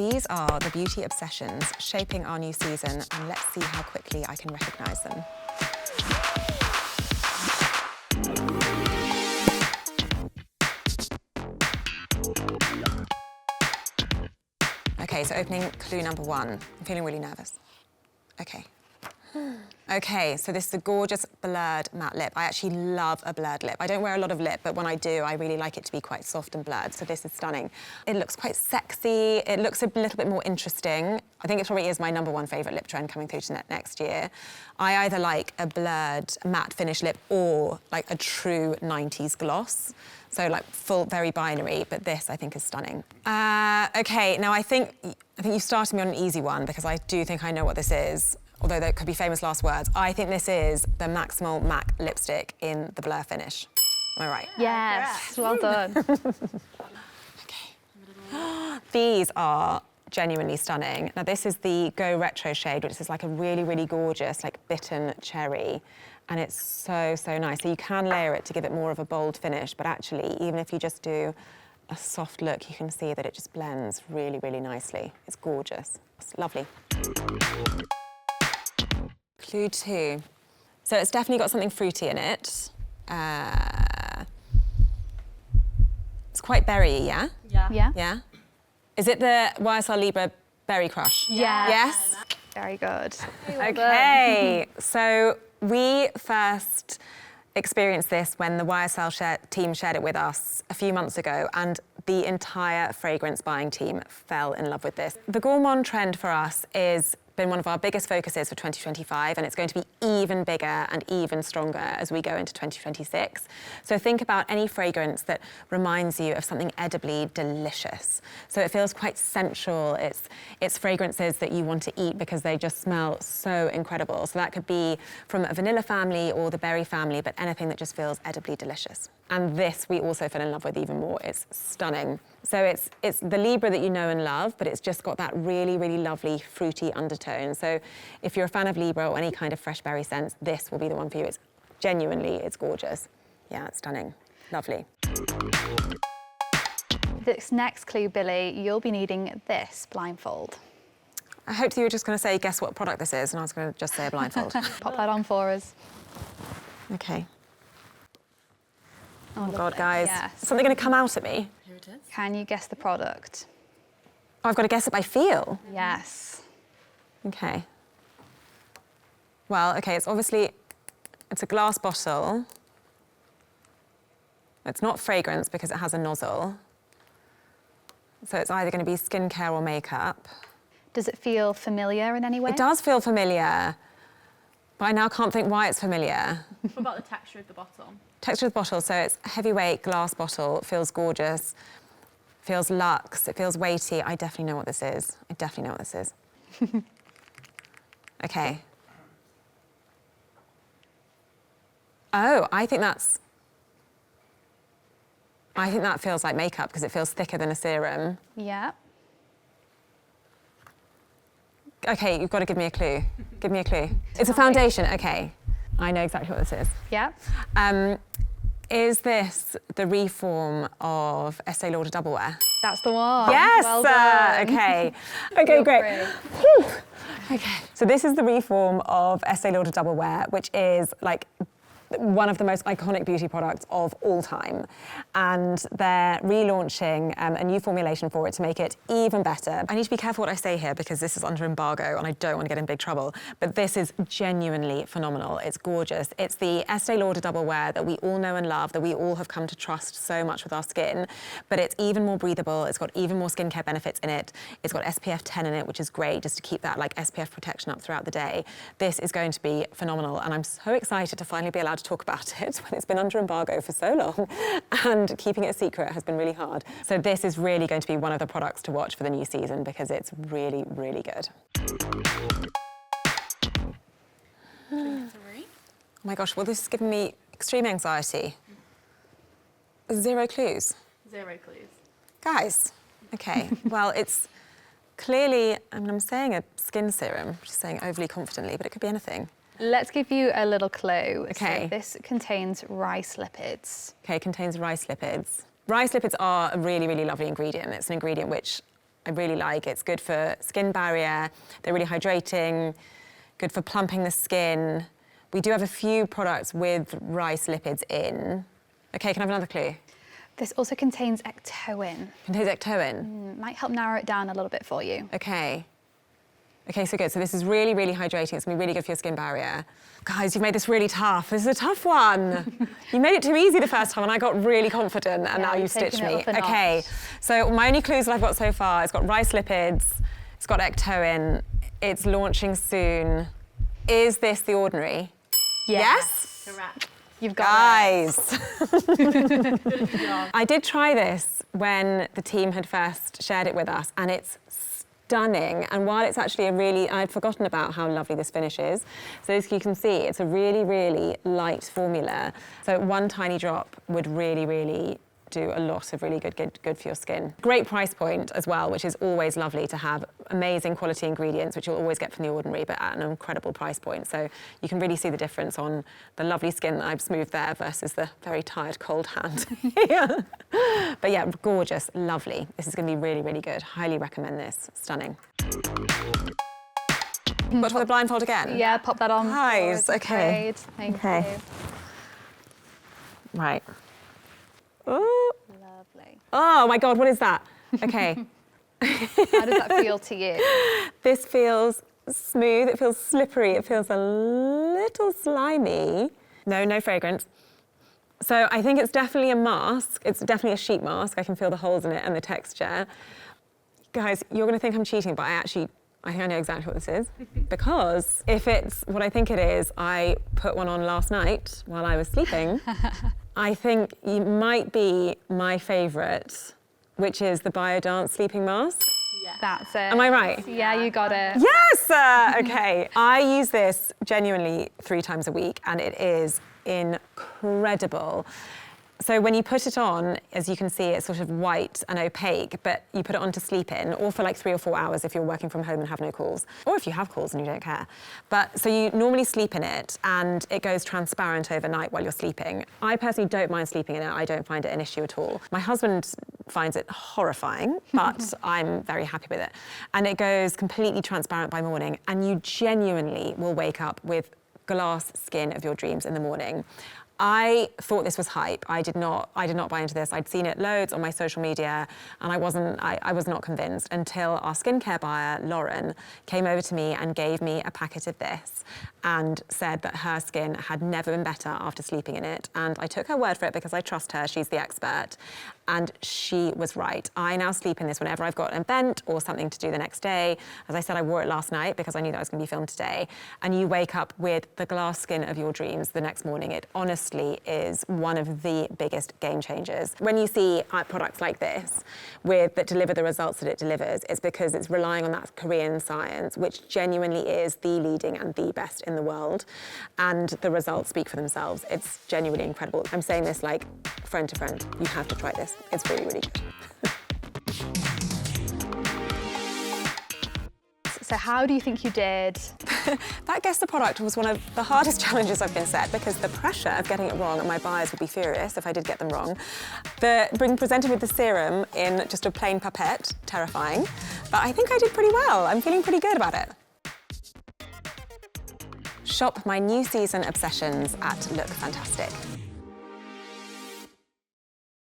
These are the beauty obsessions shaping our new season, and let's see how quickly I can recognise them. Okay, so opening clue number 1. I'm feeling really nervous. Okay. Okay, so this is a gorgeous blurred matte lip. I actually love a blurred lip. I don't wear a lot of lip, but when I do, I really like it to be quite soft and blurred, so this is stunning. It looks quite sexy. It looks a little bit more interesting. I think it probably is my #1 favourite lip trend coming through to next year. I either like a blurred matte finish lip or like a true 90s gloss. So like full, very binary, but this I think is stunning. Okay, now I think you started me on an easy one because I do think I know what this is. Although there could be famous last words, I think this is the Maximal MAC lipstick in the blur finish. Am I right? Yes, well done. Okay. These are genuinely stunning. Now this is the Go Retro shade, which is like a really, really gorgeous, like bitten cherry. And it's so, so nice. So you can layer it to give it more of a bold finish, but actually, even if you just do a soft look, you can see that it just blends really, really nicely. It's gorgeous. It's lovely. Clue 2. So it's definitely got something fruity in it. It's quite berry-y, yeah? Yeah. Yeah? Is it the YSL Libre Berry Crush? Yeah. Yes? Very good. Okay, so we first experienced this when the YSL team shared it with us a few months ago, and the entire fragrance buying team fell in love with this. The gourmand trend for us is been one of our biggest focuses for 2025, and it's going to be even bigger and even stronger as we go into 2026. So think about any fragrance that reminds you of something edibly delicious. So it feels quite sensual. It's fragrances that you want to eat because they just smell so incredible. So that could be from a vanilla family or the berry family, but anything that just feels edibly delicious. And this we also fell in love with even more. It's stunning. So it's the Libre that you know and love, but it's just got that really, really lovely fruity undertone. So if you're a fan of Libre or any kind of fresh berry scents, this will be the one for you. It's gorgeous. Yeah, it's stunning. Lovely. This next clue, Billie, you'll be needing this blindfold. I hoped you were just going to say, guess what product this is, and I was going to just say a blindfold. Pop that on for us. Okay. Oh, lovely. God, guys. Yes. Is something going to come out at me? Here it is. Can you guess the product? Oh, I've got to guess it by feel? Yes. Okay. Well, okay, it's a glass bottle. It's not fragrance because it has a nozzle. So it's either going to be skincare or makeup. Does it feel familiar in any way? It does feel familiar, but I now can't think why it's familiar. What about the texture of the bottle? Texture of the bottle, so it's a heavyweight glass bottle. It feels gorgeous, feels luxe, it feels weighty. I definitely know what this is. Okay. Oh, I think that feels like makeup because it feels thicker than a serum. Yeah. Okay, you've got to give me a clue. Give me a clue. It's a foundation, okay. I know exactly what this is. Yeah. Is this the reform of Estee Lauder Double Wear? That's the one. Yes! Well done. Okay. Okay, great. Whew. Okay. So this is the reform of Estee Lauder Double Wear, which is like one of the most iconic beauty products of all time. And they're relaunching a new formulation for it to make it even better. I need to be careful what I say here because this is under embargo and I don't want to get in big trouble. But this is genuinely phenomenal. It's gorgeous. It's the Estee Lauder Double Wear that we all know and love, that we all have come to trust so much with our skin. But it's even more breathable. It's got even more skincare benefits in it. It's got SPF 10 in it, which is great just to keep that like SPF protection up throughout the day. This is going to be phenomenal. And I'm so excited to finally be allowed to talk about it when it's been under embargo for so long, and keeping it a secret has been really hard. So this is really going to be one of the products to watch for the new season because it's really, really good. Oh my gosh, well, this is giving me extreme anxiety. 0 clues. 0 clues. Guys, okay, well, it's clearly, I'm saying a skin serum, just saying overly confidently, but it could be anything. Let's give you a little clue. Okay. So this contains rice lipids. Okay, contains rice lipids. Rice lipids are a really, really lovely ingredient. It's an ingredient which I really like. It's good for skin barrier, they're really hydrating, good for plumping the skin. We do have a few products with rice lipids in. Okay, can I have another clue? This also contains ectoin. Contains ectoin. Might help narrow it down a little bit for you. Okay. Okay, so good. So this is really, really hydrating. It's gonna be really good for your skin barrier. Guys, you've made this really tough. This is a tough one. You made it too easy the first time and I got really confident and now you've stitched me. Okay, so my only clues that I've got so far, it's got rice lipids, it's got ectoin, it's launching soon. Is this The Ordinary? Yes? Correct. You've got Guys. Good job. I did try this when the team had first shared it with us and it's stunning. And while it's actually I'd forgotten about how lovely this finish is. So as you can see, it's a really, really light formula. So one tiny drop would really, really do a lot of really good for your skin. Great price point as well, which is always lovely to have amazing quality ingredients, which you'll always get from The Ordinary, but at an incredible price point. So you can really see the difference on the lovely skin that I've smoothed there versus the very tired, cold hand here. But yeah, gorgeous, lovely. This is gonna be really, really good. Highly recommend this, stunning. Got to the blindfold again? Yeah, pop that on. Nice, okay. Thank Okay. you. Right. Oh. Lovely. Oh my God, what is that? Okay. How does that feel to you? This feels smooth, it feels slippery, it feels a little slimy. No fragrance. So I think it's definitely a mask. It's definitely a sheet mask. I can feel the holes in it and the texture. Guys, you're gonna think I'm cheating, but I think I know exactly what this is. Because if it's what I think it is, I put one on last night while I was sleeping. I think it might be my favourite, which is the Biodance sleeping mask. Yeah. That's it. Am I right? Yeah, you got it. Yes! Okay. I use this genuinely 3 times a week and it is incredible. So when you put it on, as you can see, it's sort of white and opaque, but you put it on to sleep in, or for like 3 or 4 hours if you're working from home and have no calls, or if you have calls and you don't care. But so you normally sleep in it and it goes transparent overnight while you're sleeping. I personally don't mind sleeping in it. I don't find it an issue at all. My husband finds it horrifying, but I'm very happy with it. And it goes completely transparent by morning and you genuinely will wake up with glass skin of your dreams in the morning. I thought this was hype. I did not buy into this. I'd seen it loads on my social media and I was not convinced until our skincare buyer, Lauren, came over to me and gave me a packet of this and said that her skin had never been better after sleeping in it. And I took her word for it because I trust her, she's the expert. And she was right. I now sleep in this whenever I've got an event or something to do the next day. As I said, I wore it last night because I knew that I was gonna be filmed today. And you wake up with the glass skin of your dreams the next morning. It honestly is one of the biggest game changers. When you see products like this that deliver the results that it delivers, it's because it's relying on that Korean science, which genuinely is the leading and the best in the world. And the results speak for themselves. It's genuinely incredible. I'm saying this like friend to friend. You have to try this. It's really, really good. So how do you think you did? That guess the product was one of the hardest challenges I've been set because the pressure of getting it wrong, and my buyers would be furious if I did get them wrong. Being presented with the serum in just a plain pipette, terrifying. But I think I did pretty well. I'm feeling pretty good about it. Shop my new season obsessions at LOOKFANTASTIC.